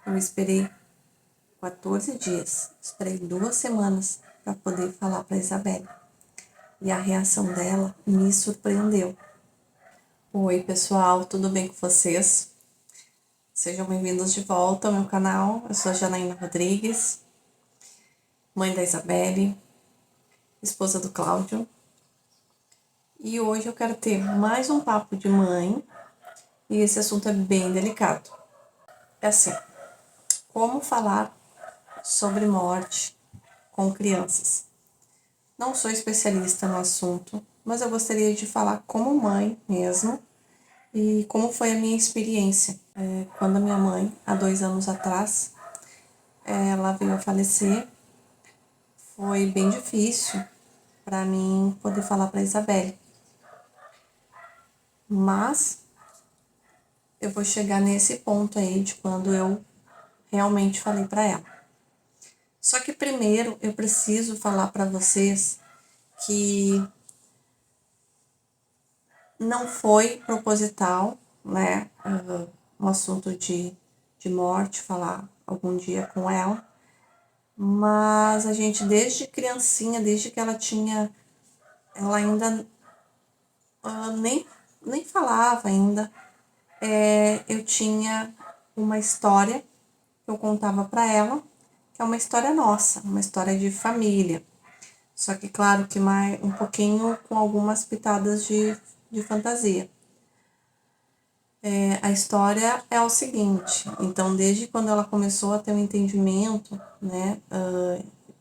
Eu esperei 14 dias, esperei 2 semanas para poder falar para a Isabelle. E a reação dela me surpreendeu. Oi, pessoal, tudo bem com vocês? Sejam bem-vindos de volta ao meu canal. Eu sou a Janaína Rodrigues, mãe da Isabelle, esposa do Cláudio. E hoje eu quero ter mais um papo de mãe, e esse assunto é bem delicado. É assim, como falar sobre morte com crianças. Não sou especialista no assunto, mas eu gostaria de falar como mãe mesmo e como foi a minha experiência. Quando a minha mãe, há 2 anos atrás, ela veio a falecer, foi bem difícil para mim poder falar para a Isabelle. Mas eu vou chegar nesse ponto aí de quando eu realmente falei para ela. Só que primeiro eu preciso falar para vocês que não foi proposital, né, um assunto de morte, falar algum dia com ela, mas a gente desde criancinha, desde que ela ainda nem falava ainda, eu tinha uma história que eu contava para ela, que é uma história nossa, uma história de família. Só que, claro, que mais um pouquinho com algumas pitadas de fantasia. A história é o seguinte, então, desde quando ela começou a ter um entendimento, né,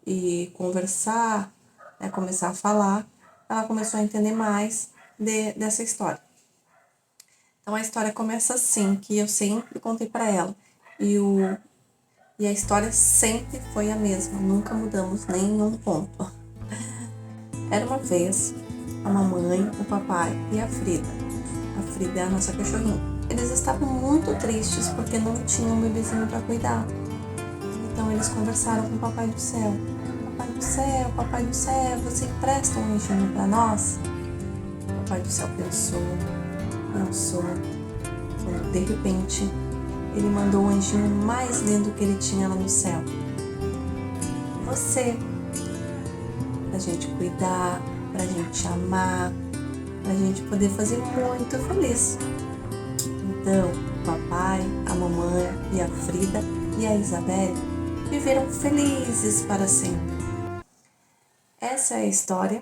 e conversar, né, começar a falar, ela começou a entender mais dessa história. Então, a história começa assim, que eu sempre contei para ela, e a história sempre foi a mesma, nunca mudamos nenhum ponto. Era uma vez a mamãe, o papai e a Frida. A Frida é a nossa cachorrinha. Eles estavam muito tristes porque não tinham um bebezinho para cuidar. Então eles conversaram com o Papai do Céu. Papai do Céu, você empresta um anjinho para nós? O Papai do Céu pensou. Quando de repente ele mandou o anjinho mais lindo que ele tinha lá no céu. Você, pra gente cuidar, pra gente amar, pra gente poder fazer muito feliz. Então, o papai, a mamãe e a Frida e a Isabelle viveram felizes para sempre. Essa é a história.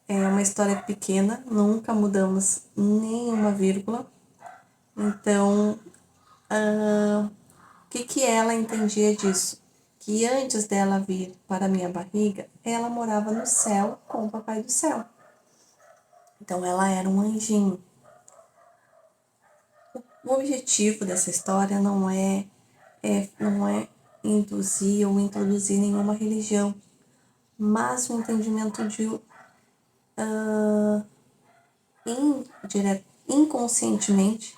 É uma história pequena, nunca mudamos nenhuma vírgula. Então, o que ela entendia disso? Que antes dela vir para a minha barriga, ela morava no céu com o Papai do Céu. Então, ela era um anjinho. O objetivo dessa história não é induzir ou introduzir nenhuma religião, mas o entendimento de inconscientemente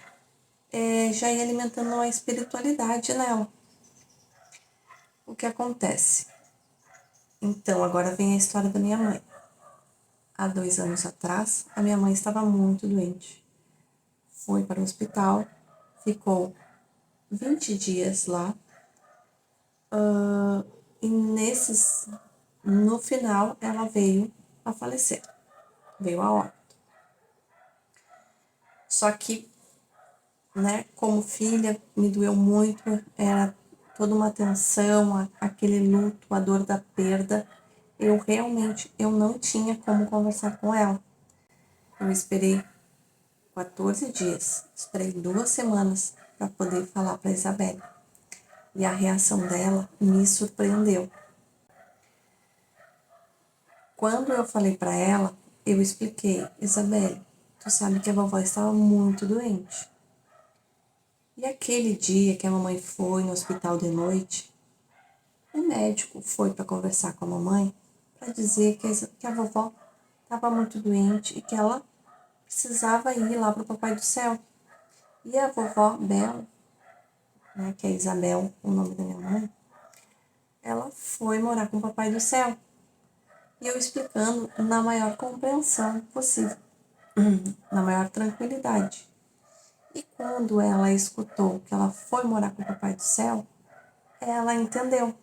já ir alimentando uma espiritualidade nela. O que acontece? Então, agora vem a história da minha mãe. Há 2 anos atrás, a minha mãe estava muito doente. Foi para o hospital, ficou 20 dias lá, e no final, ela veio a falecer, veio a óbito. Só que, né, como filha, me doeu muito, era toda uma tensão, aquele luto, a dor da perda. Eu não tinha como conversar com ela. Eu esperei 14 dias, esperei 2 semanas para poder falar para a Isabelle. E a reação dela me surpreendeu. Quando eu falei para ela, eu expliquei: Isabelle, tu sabe que a vovó estava muito doente. E aquele dia que a mamãe foi no hospital de noite, o médico foi para conversar com a mamãe para dizer que a vovó estava muito doente e que ela precisava ir lá para o Papai do Céu. E a vovó Bela, né, que é Isabel, o nome da minha mãe, ela foi morar com o Papai do Céu. E eu explicando na maior compreensão possível, na maior tranquilidade. E quando ela escutou que ela foi morar com o Papai do Céu, ela entendeu.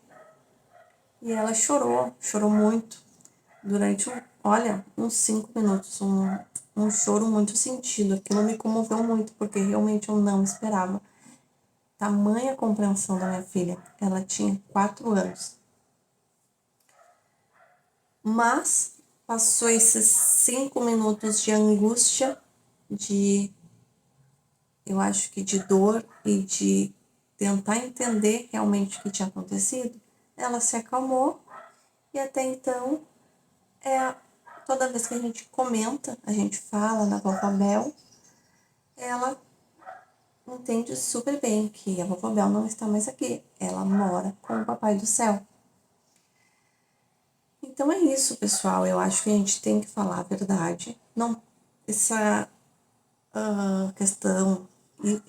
E ela chorou muito, durante, olha, uns 5 minutos, um choro muito sentido. Aquilo me comoveu muito, porque realmente eu não esperava. Tamanha compreensão da minha filha. Ela tinha 4 anos. Mas passou esses 5 minutos de angústia, eu acho que de dor e de tentar entender realmente o que tinha acontecido. Ela se acalmou e até então, toda vez que a gente comenta, a gente fala na vovó Bel, ela entende super bem que a vovó Bel não está mais aqui. Ela mora com o Papai do Céu. Então é isso, pessoal. Eu acho que a gente tem que falar a verdade. Não, essa questão,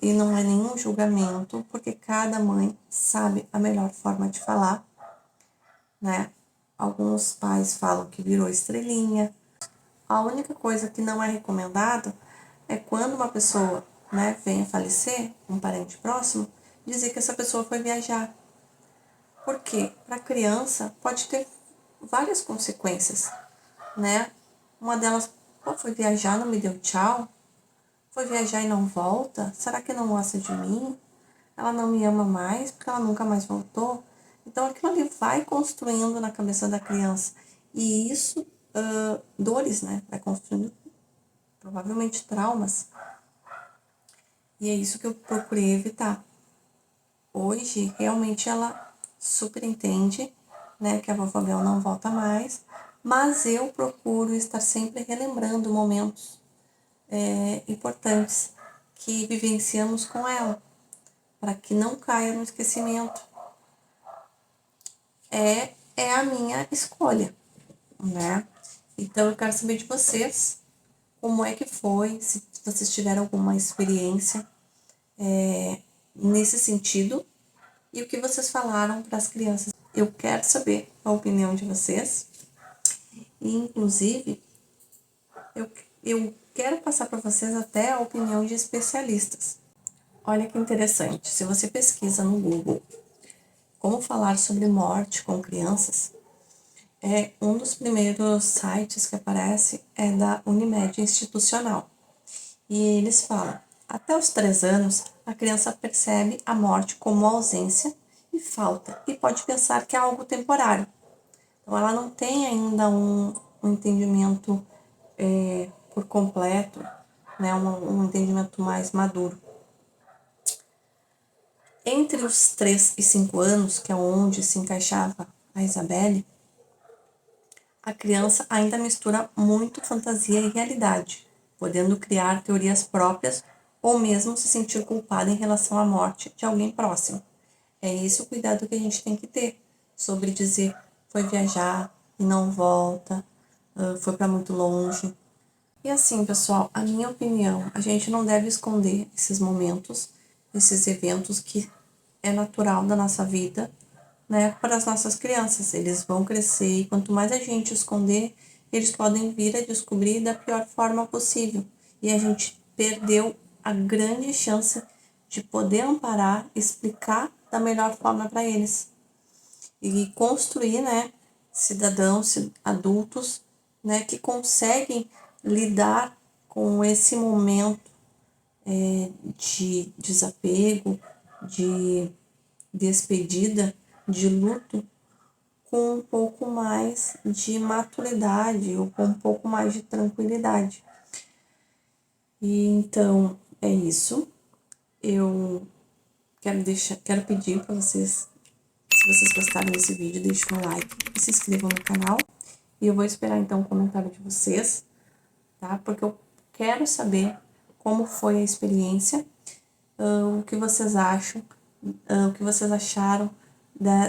e não é nenhum julgamento, porque cada mãe sabe a melhor forma de falar, né? Alguns pais falam que virou estrelinha. A única coisa que não é recomendado é quando uma pessoa, né, venha falecer, um parente próximo, dizer que essa pessoa foi viajar. Porque para a criança pode ter várias consequências, né? Uma delas, pô, foi viajar, não me deu tchau? Foi viajar e não volta? Será que não gosta de mim? Ela não me ama mais porque ela nunca mais voltou? Então aquilo ali vai construindo na cabeça da criança. E isso, dores, né? Vai construindo provavelmente traumas. E é isso que eu procurei evitar. Hoje, realmente, ela super entende, né, que a vovó Bel não volta mais, mas eu procuro estar sempre relembrando momentos importantes que vivenciamos com ela, para que não caia no esquecimento. É a minha escolha, né? Então, eu quero saber de vocês, como é que foi, se vocês tiveram alguma experiência nesse sentido, e o que vocês falaram para as crianças. Eu quero saber a opinião de vocês. E, inclusive, eu quero passar para vocês até a opinião de especialistas. Olha que interessante. Se você pesquisa no Google como falar sobre morte com crianças, um dos primeiros sites que aparece é da Unimed Institucional. E eles falam: até os 3 anos, a criança percebe a morte como ausência e falta, e pode pensar que é algo temporário. Então, ela não tem ainda um entendimento por completo, né, um entendimento mais maduro. Entre os 3 e 5 anos, que é onde se encaixava a Isabelle, a criança ainda mistura muito fantasia e realidade, podendo criar teorias próprias ou mesmo se sentir culpada em relação à morte de alguém próximo. É esse o cuidado que a gente tem que ter sobre dizer foi viajar e não volta, foi para muito longe. E assim, pessoal, a minha opinião, a gente não deve esconder esses momentos, esses eventos que é natural da nossa vida, né, para as nossas crianças. Eles vão crescer e quanto mais a gente esconder, eles podem vir a descobrir da pior forma possível. E a gente perdeu a grande chance de poder amparar, explicar da melhor forma para eles. E construir, né, cidadãos, adultos, né, que conseguem lidar com esse momento de desapego, de despedida, de luto, com um pouco mais de maturidade ou com um pouco mais de tranquilidade. E então é isso. Eu quero pedir para vocês, se vocês gostaram desse vídeo, deixem um like e se inscrevam no canal. E eu vou esperar então o comentário de vocês, tá? Porque eu quero saber como foi a experiência, o que vocês acham, o que vocês acharam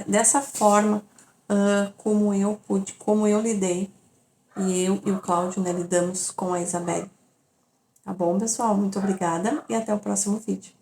dessa forma, como eu lidei, e eu e o Cláudio, né, lidamos com a Isabelle. Tá bom, pessoal? Muito obrigada e até o próximo vídeo.